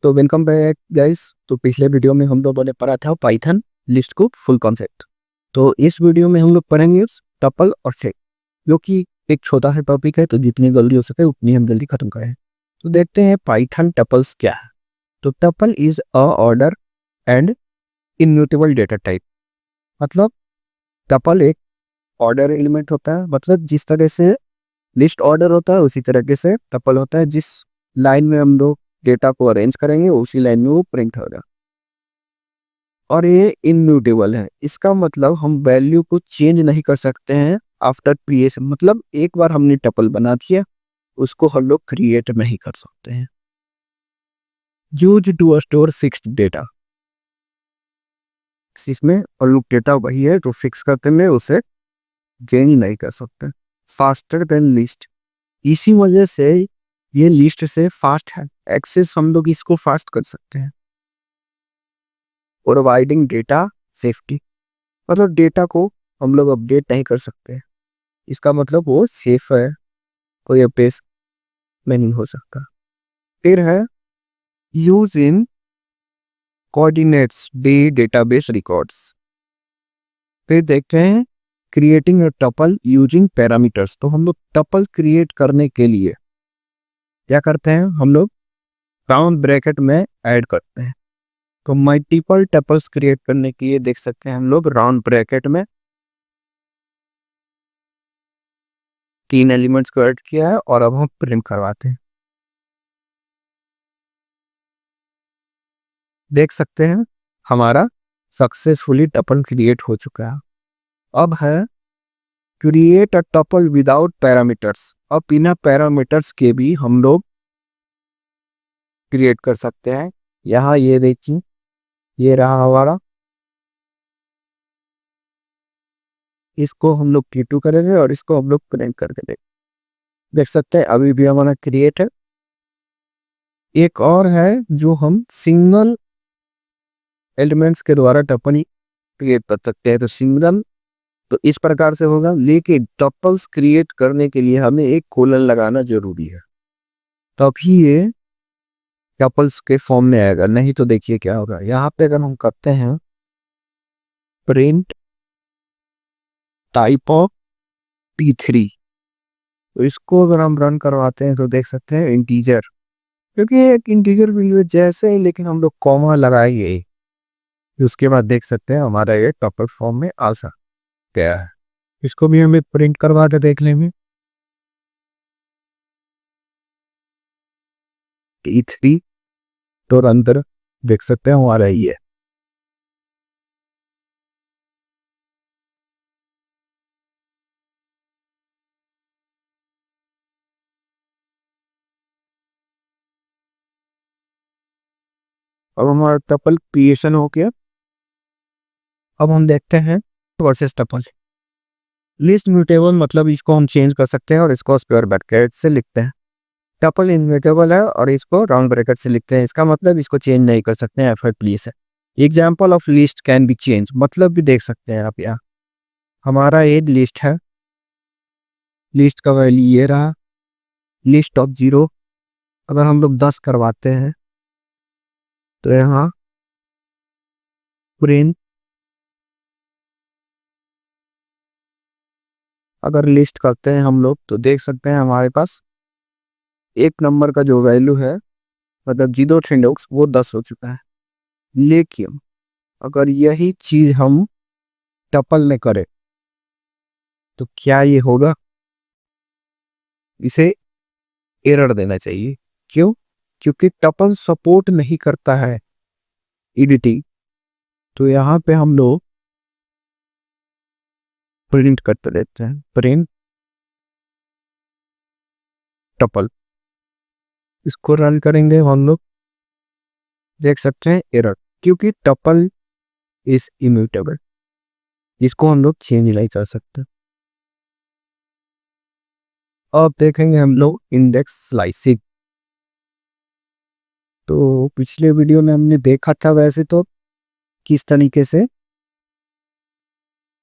तो welcome back guys. तो पिछले वीडियो में हम लोगों ने पढ़ा था पाइथन लिस्ट को फुल कॉन्सेप्ट। तो इस वीडियो में हम लोग पढ़ेंगे टपल और सेट, जो कि एक छोटा सा टॉपिक है, तो जितनी जल्दी हो सके उतनी हम जल्दी खत्म करें। तो देखते हैं पाइथन टपल्स क्या है। तो tuple is a order and immutable data type. मतलब टपल एक ऑर्डर एलिमेंट होता है, मतलब जिस तरह से लिस्ट ऑर्डर होता है उसी तरीके से टपल होता है। जिस लाइन में हम लोग डेटा को अरेंज करेंगे उसी लाइन में वो प्रिंट होगा, और ये इम्यूटेबल है। इसका मतलब हम वैल्यू को चेंज नहीं कर सकते हैं आफ्टर क्रिएशन। मतलब एक बार हमने टपल बना दिया, उसको हम लोग क्रिएट नहीं कर सकते हैं। Use to store fixed data, इसमें हम लोग डेटा वही है जो फिक्स करते हैं, उसे चेंज नहीं कर सकते। फास्टर देन लिस्ट, इसी वजह से ये लिस्ट से फास्ट है। एक्सेस हम लोग इसको फास्ट कर सकते हैं। प्रोवाइडिंग डेटा सेफ्टी, मतलब डेटा को हम लोग अपडेट नहीं कर सकते, इसका मतलब वो सेफ है, कोई अपडेट में नहीं हो सकता। फिर है use in coordinates day database records. फिर देखते हैं creating a tuple using parameters. तो हम लोग टपल क्रिएट करने के लिए क्या करते हैं, हम लोग राउंड ब्रैकेट में ऐड करते हैं। तो मल्टीपल टपल्स क्रिएट करने के लिए देख सकते हैं हम लोग राउंड ब्रैकेट में 3 एलिमेंट्स को ऐड किया है, और अब हम प्रिंट करवाते हैं। देख सकते हैं हमारा सक्सेसफुली टपल क्रिएट हो चुका है। अब है create a tuple without parameters. अब बिना पैरामीटर्स के भी हम लोग क्रिएट कर सकते हैं। यहाँ ये देखिए, ये रहा हमारा, इसको हम लोग T2 करेंगे और इसको हम लोग प्रिंट करके देख सकते हैं अभी भी हमारा क्रिएट है। एक और है जो हम सिंगल एलिमेंट्स के द्वारा टपल क्रिएट कर सकते हैं। तो सिंगल तो इस प्रकार से होगा, लेकिन टपल्स क्रिएट करने के लिए हमें एक कोलन लगाना जरूरी है, तभी ये टपल्स के फॉर्म में आएगा। नहीं तो देखिए क्या होगा, यहाँ पे अगर हम करते हैं प्रिंट टाइप ऑफ P3, तो इसको अगर हम रन करवाते हैं तो देख सकते हैं इंटीजर, क्योंकि एक इंटीजर वैल्यू है जैसे ही, लेकिन हम लोग कॉमा लगाएंगे उसके बाद देख सकते हैं हमारा ये टपल फॉर्म में आ गया है। इसको भी हमें प्रिंट करवा के देख लेंगे। P3 तो अंदर देख सकते हैं हमारा ही है। अब हमारा टपल क्रिएशन हो गया। अब हम देखते हैं वर्सेस टपल लिस्ट म्यूटेबल, मतलब इसको हम चेंज कर सकते हैं और इसको स्क्वायर ब्रैकेट से लिखते हैं। टपल इनम्यूटेबल है और इसको राउंड ब्रैकेट से लिखते हैं, इसका मतलब इसको चेंज नहीं कर सकते हैं, एफर्ट प्लीज है। Example of list can be change, मतलब भी देख सकते हैं आप। यहाँ हमारा एक लिस्ट है, लिस्ट का वैल्यू ये रहा, लिस्ट ऑफ 0। अगर हम लोग 10 करवाते हैं तो यहाँ प्रिंट, अगर लिस्ट करते हैं हम लोग तो देख सकते हैं हमारे पास एक नंबर का जो वैल्यू है, मतलब 0 वो 10 हो चुका है। लेकिन अगर यही चीज हम टपल में करें तो क्या ये होगा, इसे एरर देना चाहिए। क्यों? क्योंकि टपल सपोर्ट नहीं करता है एडिटिंग। तो यहाँ पे हम लोग प्रिंट करते रहते हैं, प्रिंट टपल। इसको रन करेंगे हम लोग, देख सकते हैं एरर, क्योंकि टपल इज इम्यूटेबल, जिसको हम लोग चेंज नहीं कर सकते। अब देखेंगे हम लोग इंडेक्स स्लाइसिंग। तो पिछले वीडियो में हमने देखा था वैसे तो किस तरीके से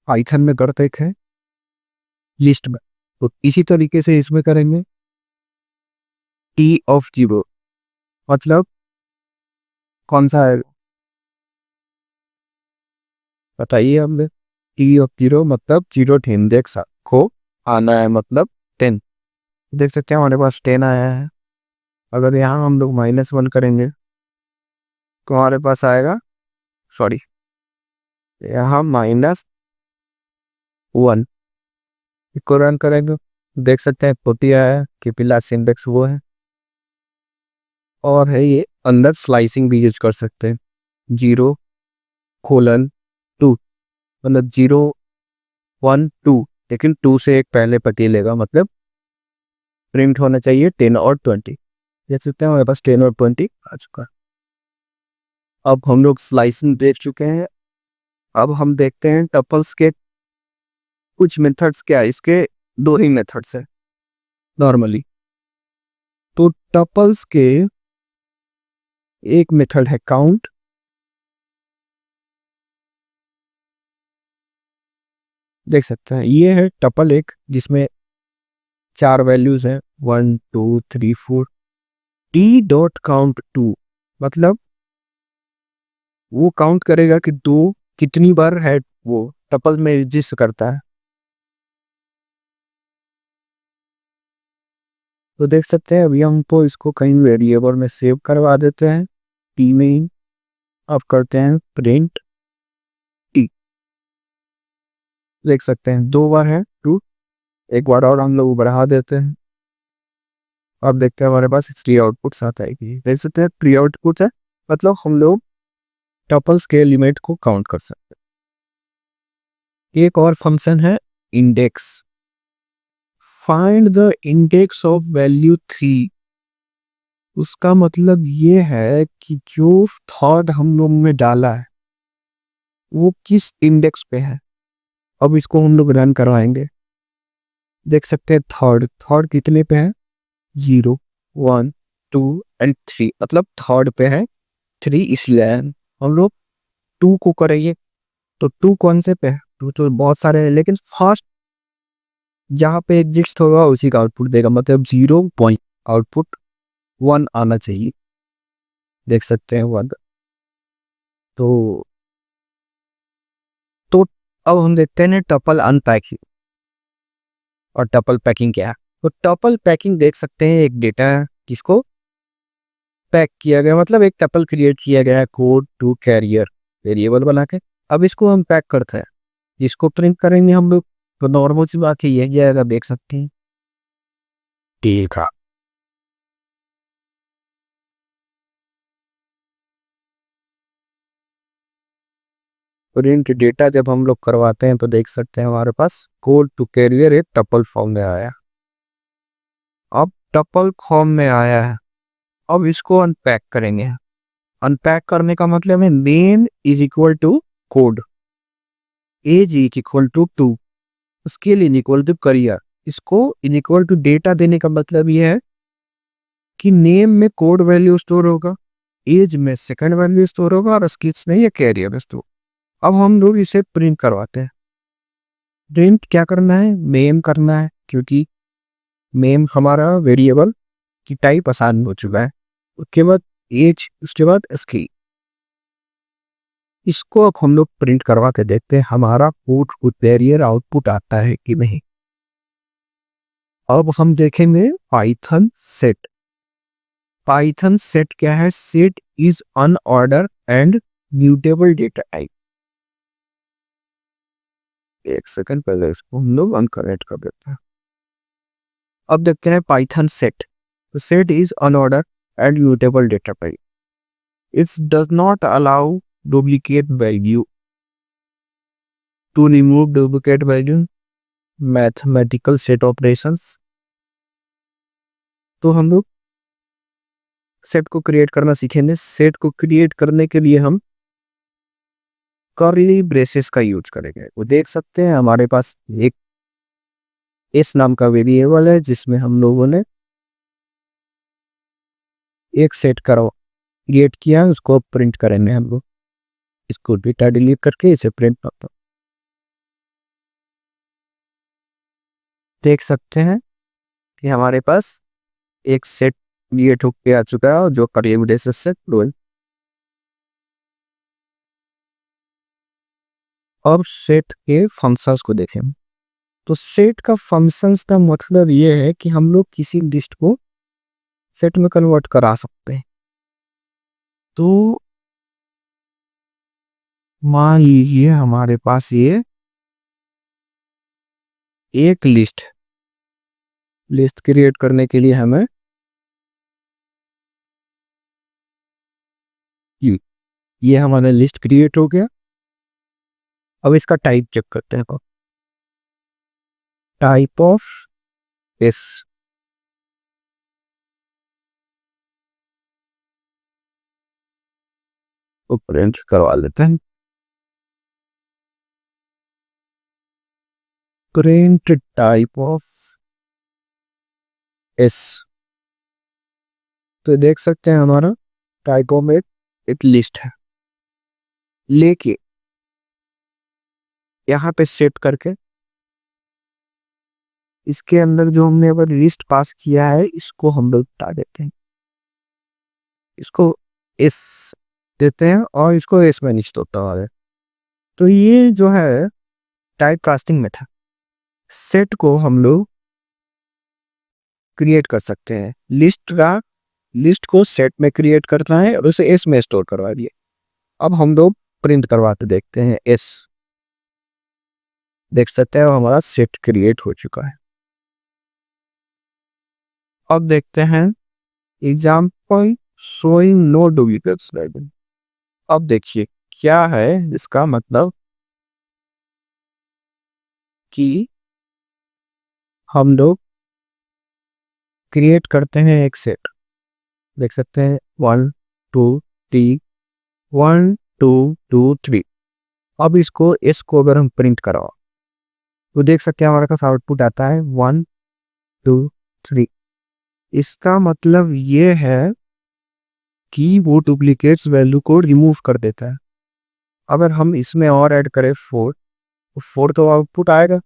पाइथन में करते हैं लिस्ट में, तो इसी तरीके से इसमें करेंगे। T of 0, मतलब कौन सा है बताइए हमने। टी ऑफ जीरो मतलब 0 10 देख सको आना है मतलब 10। देख सकते हैं हमारे पास 10 आया है। अगर यहाँ हम लोग -1 करेंगे तो हमारे पास आएगा, सॉरी, यहाँ -1 इसको रन करेंगे। देख सकते हैं 40 आया है कि लास्ट इंडेक्स वो है। और है ये अंदर स्लाइसिंग भी यूज कर सकते हैं, 0:2 मतलब 0 1 2, लेकिन 2 से एक पहले पति लेगा, मतलब प्रिंट होना चाहिए 10 और 20। देख सकते हैं हमारे पास 10 और 20 आ चुका है। अब हम लोग स्लाइसिंग देख चुके हैं। अब हम देखते हैं टपल्स के कुछ मेथड्स। क्या है इसके? दो ही मेथड्स है नॉर्मली। तो टपल्स के एक मेथड है काउंट, देख सकते हैं ये है टपल एक जिसमें 4 वैल्यूज हैं 1 2 3 4। टी डॉट काउंट 2 मतलब वो काउंट करेगा कि दो कितनी बार है वो टपल में एग्जिस्ट करता है। तो देख सकते हैं अभी हमको इसको कहीं वेरिएबल में सेव करवा देते हैं, टी में। अब करते हैं प्रिंट टी। देख सकते हैं 2 बार है 2, एक बार और हम लोग बढ़ा देते हैं। अब देखते हैं हमारे पास 3 आउटपुट्स आता है कि देख सकते हैं 3 आउटपुट है, मतलब हम लोग टपल्स के एलिमेंट को काउंट कर सकते हैं। एक और फंक्शन है index, find the index of value 3। उसका मतलब ये है कि जो थर्ड हम लोग में डाला है वो किस इंडेक्स पे है। अब इसको हम लोग रन करवाएंगे। देख सकते हैं थर्ड थर्ड कितने पे है, 0 1 2 एंड 3, मतलब थर्ड पे है 3, इसलिए हम लोग 2 को करेंगे। तो 2 कौन से पे है? 2 तो बहुत सारे हैं, लेकिन फर्स्ट जहाँ पे एग्जिस्ट होगा उसी का आउटपुट देगा, मतलब 0 पॉइंट आउटपुट 1 आना चाहिए। देख सकते हैं 1। तो तो अब हम देखते हैं टपल अनपैकिंग। और टपल पैकिंग क्या है? तो टपल पैकिंग देख सकते हैं एक डेटा है जिसको पैक किया गया, मतलब एक टपल क्रिएट किया गया है कोड टू कैरियर वेरिएबल बना के। अब इसको हम पैक करते हैं, इसको प्रिंट करेंगे हम लोग। तो नॉर्मल सी बात है, यही आएगा, देख सकते हैं। ठीक है। प्रिंट डेटा जब हम लोग करवाते हैं तो देख सकते हैं हमारे पास कोड टू कैरियर एक टपल फॉर्म में आया। अब टपल फॉर्म में आया है, अब इसको अनपैक करेंगे। अनपैक करने का मतलब है name is equal to code, age is equal to 2, scale is equal to career. इसको इज इक्वल टू डेटा देने का मतलब यह है कि नेम में कोड वैल्यू स्टोर होगा, एज में सेकंड वैल्यू स्टोर होगा, और स्किल्स में या कैरियर स्टोर। अब हम लोग इसे प्रिंट करवाते हैं। प्रिंट क्या करना है? मेम करना है, क्योंकि मेम हमारा वेरिएबल की टाइप आसान हो चुका है। उसके बाद एज, उसके बाद स्किल। इसको अब हम लोग प्रिंट करवा के देखते हैं हमारा कोड कैरियर आउटपुट आता है कि नहीं। अब हम देखेंगे पाइथन सेट। पाइथन सेट क्या है? Set is unordered and mutable data type. एक सेकंड पहले इसको हम लोग अनकरेक्ट कर देते हैं। अब देखते हैं पाइथन सेट। तो set is unordered and mutable data type. It does not allow duplicate value. To remove duplicate value mathematical set operations. तो हम लोग सेट को क्रिएट करना सीखेंगे। सेट को क्रिएट करने के लिए हम कर्ली ब्रेसेस का यूज करेंगे। वो देख सकते हैं हमारे पास एक एस नाम का वेरिएबल है जिसमें हम लोगों ने एक सेट क्रिएट किया, उसको प्रिंट करेंगे हम लोग। इसको डेटा डिलीट करके इसे प्रिंट करते हैं। देख सकते हैं कि हमारे पास एक सेट क्रिएट होकर आ चुका है, जो कर्ली ब्रेसेस से अब सेट के फंक्शंस को देखें। तो सेट का फंक्शंस का मतलब ये है कि हम लोग किसी लिस्ट को सेट में कन्वर्ट करा सकते हैं। तो मान लीजिए हमारे पास ये एक लिस्ट क्रिएट करने के लिए हमें ये हमारा लिस्ट क्रिएट हो गया। अब इसका टाइप चेक करते हैं। टाइप ऑफ एस, प्रिंट करवा लेते हैं। Print type of S. तो देख सकते हैं हमारा टाइप ऑफ एक लिस्ट है। लेके यहाँ पे सेट करके इसके अंदर जो हमने अब लिस्ट पास किया है इसको हम लोग हटा देते हैं। इसको एस देते हैं और इसको एस में निश्चित होता है। तो ये जो है टाइप कास्टिंग मेथड, सेट को हम लोग क्रिएट कर सकते हैं। लिस्ट को सेट में क्रिएट करना है और उसे एस में स्टोर करवा दिए। अब हम लोग प्रिंट करवाते देखते हैं एस। देख सकते हैं हमारा सेट क्रिएट हो चुका है। अब देखते हैं एग्जाम्पल शोइंग नो डुप्लीकेट्स। अब देखिए क्या है इसका मतलब कि हम लोग क्रिएट करते हैं एक सेट। देख सकते हैं 1 2 3 1 2 2 3। अब इसको अगर हम प्रिंट कराओ तो देख सकते हैं हमारे पास आउटपुट आता है 1 2 3। इसका मतलब ये है कि वो डुप्लीकेट्स वैल्यू को रिमूव कर देता है। अगर हम इसमें और ऐड करें 4 तो 4 तो आउटपुट आएगा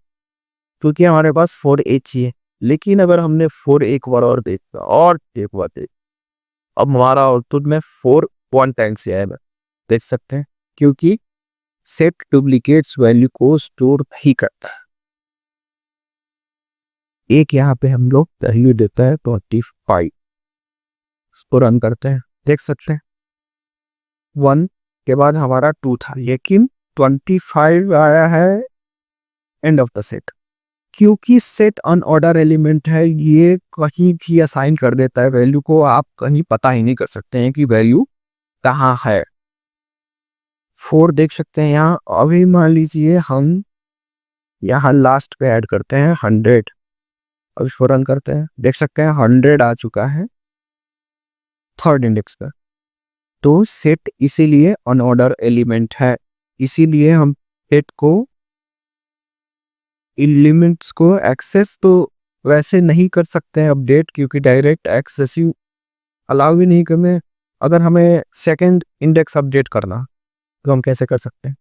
क्योंकि हमारे पास 4 एच ही है। लेकिन अगर हमने 4 एक बार और देखा और एक बार देख, अब हमारा आउटपुट में 4 1 टाइम्स आएगा। देख सकते हैं क्योंकि सेट डुप्लीकेट्स वैल्यू को स्टोर नहीं करता। एक यहाँ पे हम लोग वैल्यू देता है 25। इसको रन करते हैं। देख सकते हैं 1 के बाद हमारा 2 था लेकिन 25 आया है एंड ऑफ द सेट। क्योंकि सेट अनऑर्डर एलिमेंट है, ये कहीं भी असाइन कर देता है वैल्यू को। आप कहीं पता ही नहीं कर सकते हैं कि वैल्यू कहाँ है। 4 देख सकते हैं यहाँ। अभी मान लीजिए हम यहाँ लास्ट पे ऐड करते हैं 100। अब इसको रन करते हैं। देख सकते हैं 100 आ चुका है थर्ड इंडेक्स पर। तो सेट इसीलिए अनऑर्डर एलिमेंट है। इसीलिए हम सेट को एलिमेंट्स को एक्सेस तो वैसे नहीं कर सकते हैं अपडेट, क्योंकि डायरेक्ट एक्सेसिव अलाउ भी नहीं करने। अगर हमें सेकंड इंडेक्स अपडेट करना तो हम कैसे कर सकते हैं?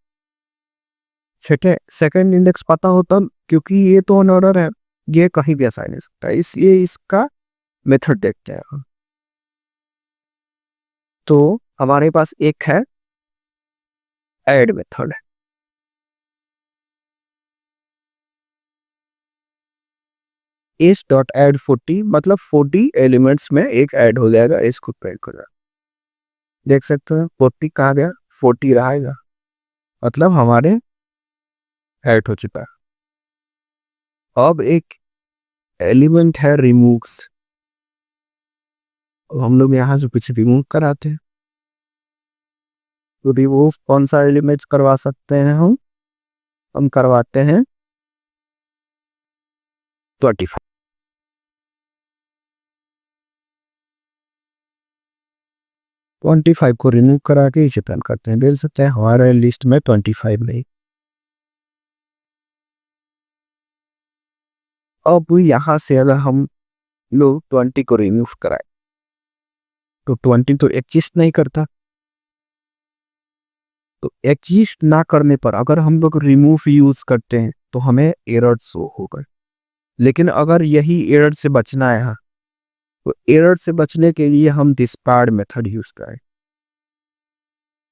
सेकंड इंडेक्स पता होता, क्योंकि ये तो अनऑर्डर है, ये कहीं भी असाइन नहीं सकता, इसलिए इसका मेथड देखते हैं हम। तो हमारे पास एक है add method. S dot add 40 मतलब 40 एलिमेंट्स में एक ऐड हो जाएगा। इसको प्रिंट करें। देख सकते हैं 40 कहाँ गया, 40 रहेगा, मतलब हमारे ऐड हो चुका है। अब एक एलिमेंट है रिमूव्स। हम लोग यहाँ से कुछ रिमूव कराते हैं। तो रिमूव कौन सा एलिमेंट करवा सकते हैं हम करवाते हैं 25। 25 को रिमूव करा के इसे रन करते हैं। देख सकते हैं हमारे लिस्ट में 25 नहीं। अब यहाँ से अगर हम लोग 20 को रिमूव कराए तो 20 तो एग्जिस्ट नहीं करता। तो एग्जिस्ट ना करने पर अगर हम लोग रिमूव यूज करते हैं तो हमें एरर शो होगा। लेकिन अगर यही एरर से बचना है तो एरर से बचने के लिए हम डिस्कार्ड मेथड यूज करें।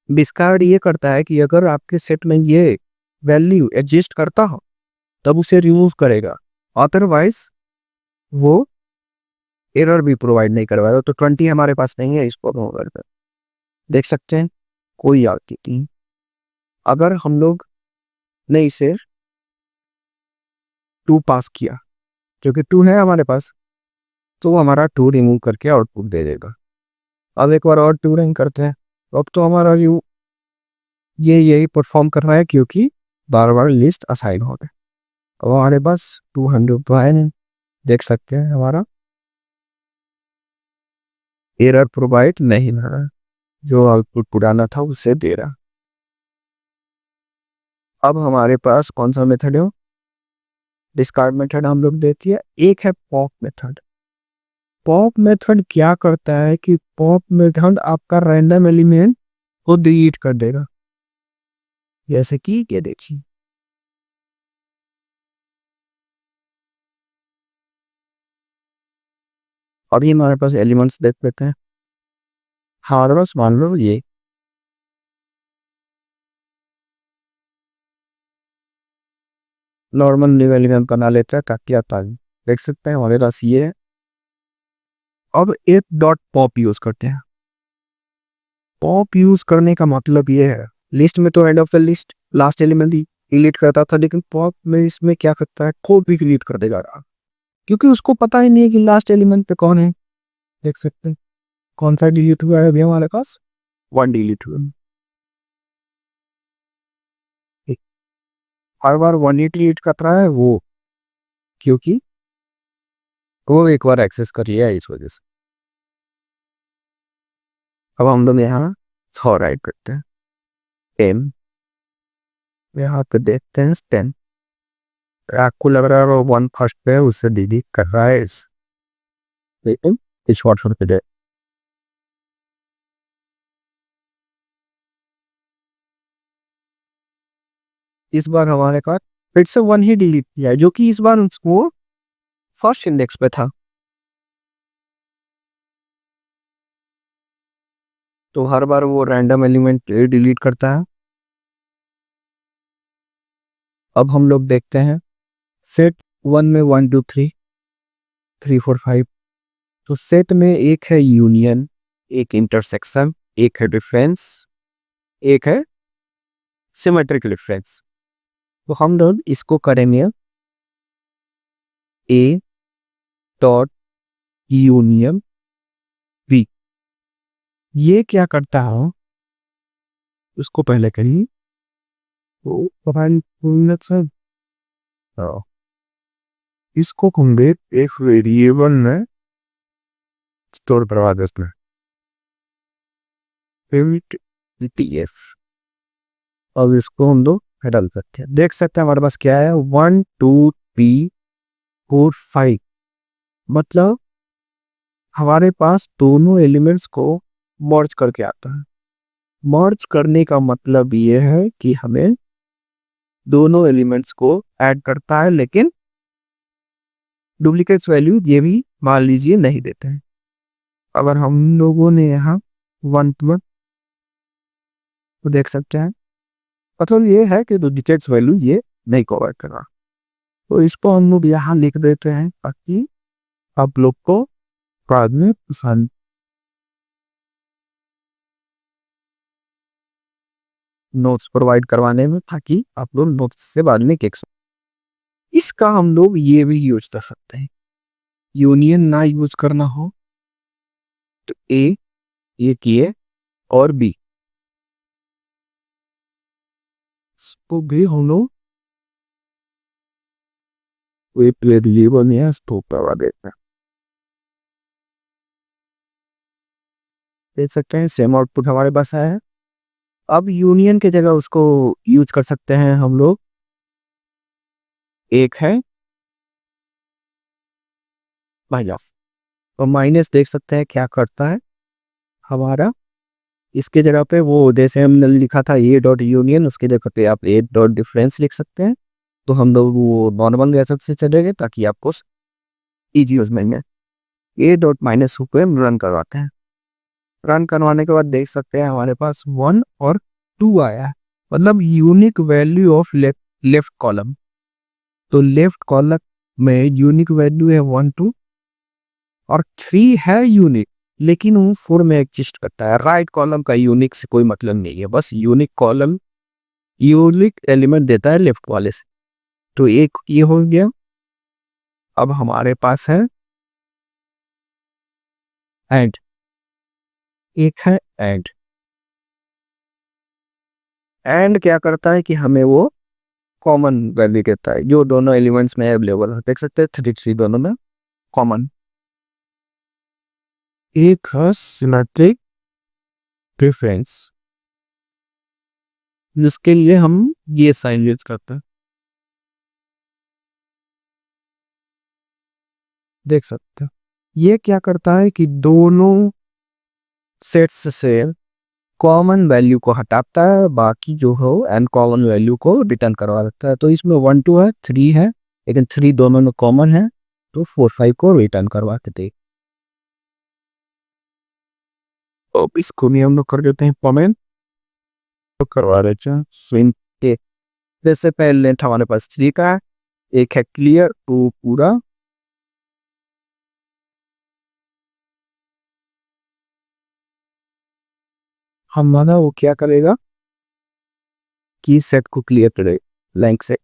डिस्कार्ड ये करता है कि अगर आपके सेट में ये वैल्यू एडजस्ट करता हो तब उसे रिमूव करेगा, अदरवाइज वो एरर भी प्रोवाइड नहीं करवाएगा। तो 20 हमारे पास नहीं है, इसको हम करते देख सकते हैं कोई आती अगर हम लोग ने इसे 2 पास किया, जो कि 2 है हमारे पास, तो वो हमारा 2 रिमूव करके आउटपुट दे देगा। अब एक बार और 2 रन करते हैं, अब तो हमारा ये यही परफॉर्म कर रहा है क्योंकि बार बार लिस्ट असाइन हो गए। अब हमारे पास 200 तो है नहीं, देख सकते हैं हमारा एरर प्रोवाइड नहीं हो रहा, जो आउटपुट पुराना था उसे दे रहा। अब हमारे पास कौन सा मेथड है? डिस्कार्ड मेथड हम लोग देती है। एक है पॉप मेथड। पॉप मेथड क्या करता है कि पॉप मेथड आपका रैंडम एलिमेंट को डिलीट कर देगा, जैसे कि ये देखिए अभी हमारे पास एलिमेंट्स देख लेते हैं। हमारे पास मान लो ये नॉर्मल न्यू एलिमेंट बना लेते हैं ताकि आप देख सकते हैं हमारे पास ये है। अब एक डॉट पॉप यूज करते हैं। पॉप यूज करने का मतलब ये है, लिस्ट में तो end of the list last element he delete करता था, लेकिन पॉप में इसमें क्या करता है, कोड भी डिलीट कर देगा, क्योंकि उसको पता ही नहीं है कि लास्ट एलिमेंट पे कौन है। देख सकते हैं कौन सा डिलीट हुआ है अभी हमारे पास, 1 डिलीट हुआ है। हर बार 1 ही डिलीट कर रहा है वो, क्योंकि वो एक बार एक्सेस कर लिया है इस वजह से। अब हम लोग यहाँ 6 राइट करते हैं, 10 यहाँ पे देखते हैं 10। आपको लग रहा है वो 1 फर्स्ट पे है, उससे डिलीट कर रहा है इस शॉर्ट पे। इस बार हमारे पास फिर से 1 ही डिलीट किया है, जो कि इस बार उसको फर्स्ट इंडेक्स पे था, तो हर बार वो रैंडम एलिमेंट डिलीट करता है। अब हम लोग देखते हैं सेट 1 में 1 2 3 3 4 5। तो सेट में एक है यूनियन, एक इंटरसेक्शन, एक है डिफरेंस, एक है सिमेट्रिक डिफरेंस। तो हम लोग इसको करेंगे ए डॉट यूनियन बी। ये क्या करता है उसको पहले करिए, तो इसको हम एक वेरिएबल में स्टोर करवा देते हैं, अब इसको हम लोग डाल सकते हैं। देख सकते हैं हमारे पास क्या है, 1 2 3 4 5। मतलब हमारे पास दोनों एलिमेंट्स को मर्ज करके आता है। मर्ज करने का मतलब ये है कि हमें दोनों एलिमेंट्स को ऐड करता है, लेकिन डुप्लीकेट्स वैल्यू ये भी मान लीजिए नहीं देते हैं। अगर हम लोगों ने यहाँ 1 तो देख सकते हैं, मतलब ये है कि डुप्लीकेट्स वैल्यू ये नहीं कवर कर रहा, तो इसको हम लोग यहाँ लिख देते हैं ताकि आप लोग को बाद में पसंद नोट्स प्रोवाइड करवाने में, ताकि आप लोग नोट्स से बाद में केक। इसका हम लोग ये भी यूज कर सकते हैं, यूनियन ना यूज करना हो तो ए ये किए और बी इसको भी हम लोग वेरिएबल में स्टोर करवा देते हैं। देख सकते हैं सेम आउटपुट हमारे पास आया है। अब यूनियन के जगह उसको यूज कर सकते हैं हम लोग, एक है माइनस। तो माइनस देख सकते हैं क्या करता है हमारा, इसके जगह पे वो जैसे हमने लिखा था ए डॉट यूनियन, उसके जगह पे आप ए डॉट डिफरेंस लिख सकते हैं। तो हम लोग वो नॉर्मल मेथड से चलेंगे ताकि आपको इजी यूज में ए डॉट माइनस को रन करवाते हैं। रन करवाने के बाद देख सकते हैं हमारे पास 1 और 2 आया है। मतलब unique value of left column. तो लेफ्ट कॉलम में यूनिक वैल्यू है 1 2 और 3 है यूनिक, लेकिन वो 4 में एग्जिस्ट करता है। राइट कॉलम का यूनिक से कोई मतलब नहीं है, बस यूनिक कॉलम यूनिक एलिमेंट देता है लेफ्ट वाले से। तो एक ये हो गया। अब हमारे पास है एंड, एक है एंड। एंड क्या करता है कि हमें वो कॉमन वैल्यू कहता है जो दोनों एलिमेंट्स में अवेलेबल है। देख सकते हैं 3 3 दोनों में कॉमन। एक है सिमेट्रिक डिफरेंस, जिसके लिए हम ये साइन यूज करते हैं। देख सकते हैं ये क्या करता है कि दोनों सेट्स से कॉमन वैल्यू को हटाता है, बाकी जो हो एन कॉमन वैल्यू को रिटर्न करवा देता है। तो इसमें 1 2 है, 3 है, लेकिन 3 दोनों में कॉमन है, तो 4 5 को रिटर्न करवा देते। तो इसको भी हम लोग कर देते हैं कमेंट, तो करवा देते हैं स्विंग के। जैसे पहले लेंथ हमारे पास 3 का है, एक है क्लियर तो पूरा हमारा वो क्या करेगा कि सेट को क्लियर करे ब्लैंक से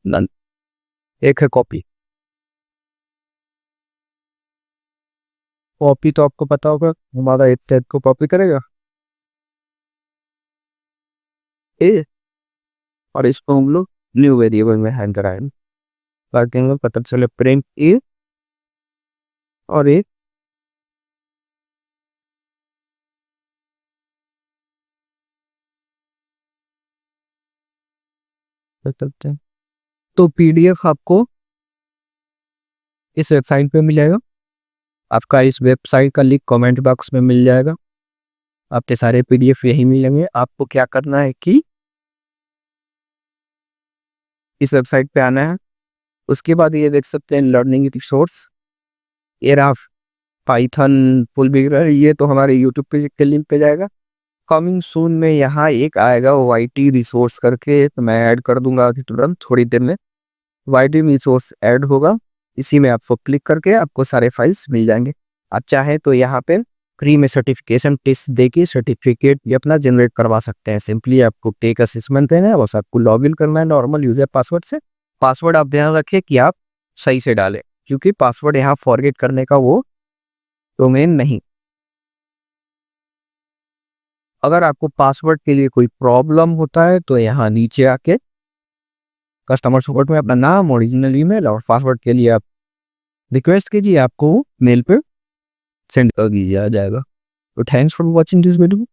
नन। एक है कॉपी। कॉपी तो आपको पता होगा हमारा एक सेट को कॉपी करेगा ए, और इसको हम लोग न्यू वेरिएबल में हैंड कराएंगे ताकि हमें पता चले प्रिंट ए और ए। करते हैं तो पीडीएफ आपको इस वेबसाइट पे मिल जाएगा। आपका इस वेबसाइट का लिंक कमेंट बॉक्स में मिल जाएगा। आपके सारे पीडीएफ यही मिलेंगे। आपको क्या करना है कि इस वेबसाइट पे आना है। उसके बाद ये देख सकते हैं लर्निंग रिसोर्स, ये रहा पाइथन फुल बिगनर, ये तो हमारे यूट्यूब पे के लिंक पे जाएगा। कमिंग सून में यहाँ एक आएगा वाईटी रिसोर्स करके, तो मैं ऐड कर दूंगा अभी तुरंत थोड़ी देर में। वाईटी रिसोर्स ऐड होगा, इसी में आपको क्लिक करके आपको सारे फाइल्स मिल जाएंगे। आप चाहे तो यहाँ पे फ्री में सर्टिफिकेशन टेस्ट देके सर्टिफिकेट भी अपना जनरेट करवा सकते हैं। सिंपली आपको टेक असेसमेंट देना है, बस आपको लॉग इन करना है नॉर्मल यूजर पासवर्ड से। पासवर्ड आप ध्यान रखिए कि आप सही से डालें, क्योंकि पासवर्ड यहाँ फॉरगेट करने का वो डोमेन नहीं। अगर आपको पासवर्ड के लिए कोई प्रॉब्लम होता है तो यहाँ नीचे आके कस्टमर सपोर्ट में अपना नाम, ओरिजिनल ईमेल और पासवर्ड के लिए आप रिक्वेस्ट कीजिए, आपको मेल पे सेंड कर दिया जाएगा। तो thanks for watching this video.